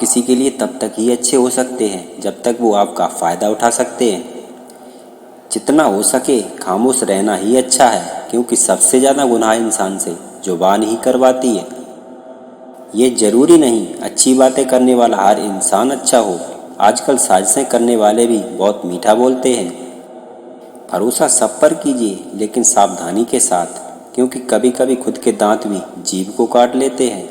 किसी के लिए तब तक ही अच्छे हो सकते हैं जब तक वो आपका फ़ायदा उठा सकते हैं। जितना हो सके खामोश रहना ही अच्छा है, क्योंकि सबसे ज़्यादा गुनाह इंसान से ज़ुबान ही करवाती है। ये ज़रूरी नहीं अच्छी बातें करने वाला हर इंसान अच्छा हो। आजकल साजिशें करने वाले भी बहुत मीठा बोलते हैं। भरोसा सब पर कीजिए, लेकिन सावधानी के साथ, क्योंकि कभी कभी खुद के दांत भी जीभ को काट लेते हैं।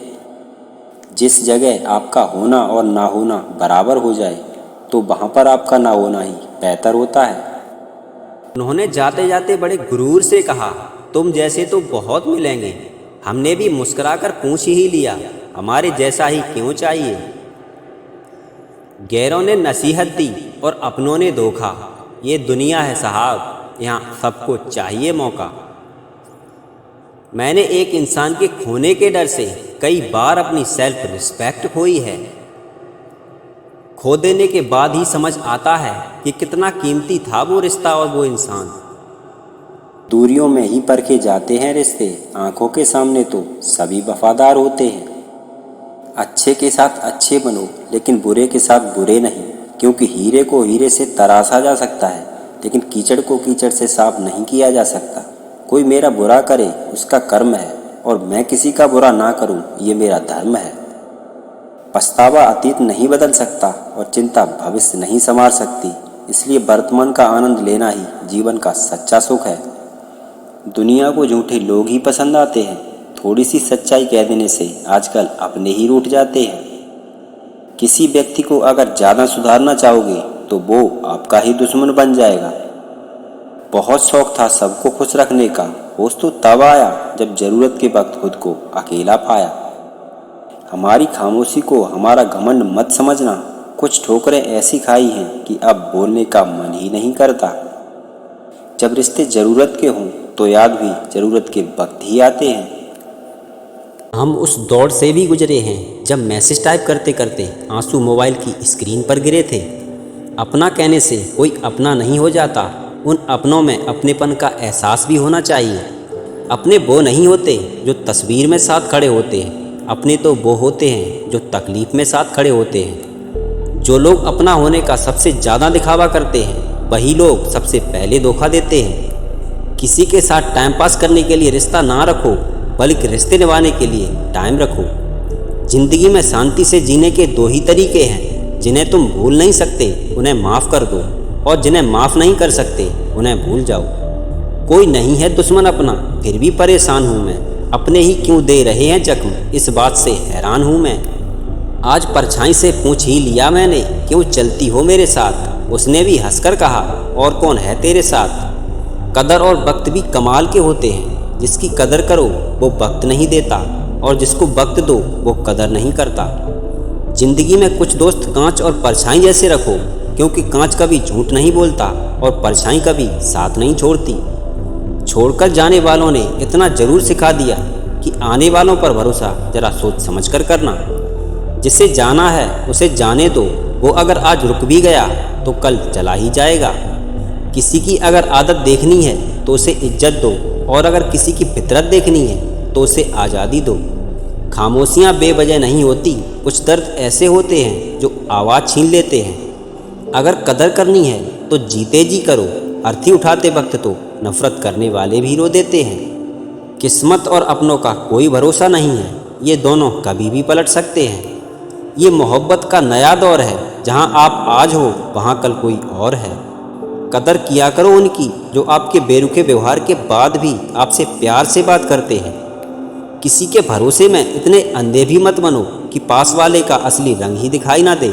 जिस जगह आपका होना और ना होना बराबर हो जाए, तो वहाँ पर आपका ना होना ही बेहतर होता है। उन्होंने जाते जाते बड़े गुरूर से कहा, तुम जैसे तो बहुत मिलेंगे। हमने भी मुस्कुराकर पूछ ही लिया, हमारे जैसा ही क्यों चाहिए। गैरों ने नसीहत दी और अपनों ने धोखा। ये दुनिया है साहब, यहाँ सबको चाहिए मौका। मैंने एक इंसान के खोने के डर से कई बार अपनी सेल्फ रिस्पेक्ट खोई है। खो देने के बाद ही समझ आता है कि कितना कीमती था वो रिश्ता और वो इंसान। दूरियों में ही परखे जाते हैं रिश्ते, आंखों के सामने तो सभी वफादार होते हैं। अच्छे के साथ अच्छे बनो, लेकिन बुरे के साथ बुरे नहीं, क्योंकि हीरे को हीरे से तराशा जा सकता है, लेकिन कीचड़ को कीचड़ से साफ नहीं किया जा सकता। कोई मेरा बुरा करे उसका कर्म है, और मैं किसी का बुरा ना करूं ये मेरा धर्म है। पछतावा अतीत नहीं बदल सकता और चिंता भविष्य नहीं संवार सकती, इसलिए वर्तमान का आनंद लेना ही जीवन का सच्चा सुख है। दुनिया को झूठे लोग ही पसंद आते हैं, थोड़ी सी सच्चाई कह देने से आजकल अपने ही रूठ जाते हैं। किसी व्यक्ति को अगर ज़्यादा सुधारना चाहोगे तो वो आपका ही दुश्मन बन जाएगा। बहुत शौक था सबको खुश रखने का, होश तो तब आया जब ज़रूरत के वक्त खुद को अकेला पाया। हमारी खामोशी को हमारा घमंड मत समझना, कुछ ठोकरें ऐसी खाई हैं कि अब बोलने का मन ही नहीं करता। जब रिश्ते ज़रूरत के हों तो याद भी ज़रूरत के वक्त ही आते हैं। हम उस दौर से भी गुजरे हैं जब मैसेज टाइप करते करते आंसू मोबाइल की स्क्रीन पर गिरे थे। अपना कहने से कोई अपना नहीं हो जाता, उन अपनों में अपनेपन का एहसास भी होना चाहिए। अपने वो नहीं होते जो तस्वीर में साथ खड़े होते हैं, अपने तो वो होते हैं जो तकलीफ़ में साथ खड़े होते हैं। जो लोग अपना होने का सबसे ज़्यादा दिखावा करते हैं, वही लोग सबसे पहले धोखा देते हैं। किसी के साथ टाइम पास करने के लिए रिश्ता ना रखो, बल्कि रिश्ते निभाने के लिए टाइम रखो। ज़िंदगी में शांति से जीने के दो ही तरीके हैं, जिन्हें तुम भूल नहीं सकते उन्हें माफ़ कर दो, और जिन्हें माफ़ नहीं कर सकते उन्हें भूल जाओ। कोई नहीं है दुश्मन अपना, फिर भी परेशान हूँ मैं। अपने ही क्यों दे रहे हैं जख्म, इस बात से हैरान हूँ मैं। आज परछाई से पूछ ही लिया मैंने, क्यों चलती हो मेरे साथ। उसने भी हंसकर कहा, और कौन है तेरे साथ। कदर और वक्त भी कमाल के होते हैं, जिसकी कदर करो वो वक्त नहीं देता, और जिसको वक्त दो वो कदर नहीं करता। जिंदगी में कुछ दोस्त कांच और परछाई जैसे रखो, क्योंकि कांच कभी झूठ नहीं बोलता और परछाई कभी साथ नहीं छोड़ती। छोड़कर जाने वालों ने इतना ज़रूर सिखा दिया कि आने वालों पर भरोसा ज़रा सोच समझ कर करना। जिसे जाना है उसे जाने दो, वो अगर आज रुक भी गया तो कल चला ही जाएगा। किसी की अगर आदत देखनी है तो उसे इज्जत दो, और अगर किसी की फितरत देखनी है तो उसे आज़ादी दो। खामोशियाँ बेवजह नहीं होती, कुछ दर्द ऐसे होते हैं जो आवाज़ छीन लेते हैं। अगर कदर करनी है तो जीते जी करो, अर्थी उठाते वक्त तो नफ़रत करने वाले भी रो देते हैं। किस्मत और अपनों का कोई भरोसा नहीं है, ये दोनों कभी भी पलट सकते हैं। ये मोहब्बत का नया दौर है, जहाँ आप आज हो वहाँ कल कोई और है। कदर किया करो उनकी जो आपके बेरुखे व्यवहार के बाद भी आपसे प्यार से बात करते हैं। किसी के भरोसे में इतने अंधे भी मत बनो कि पास वाले का असली रंग ही दिखाई ना दे।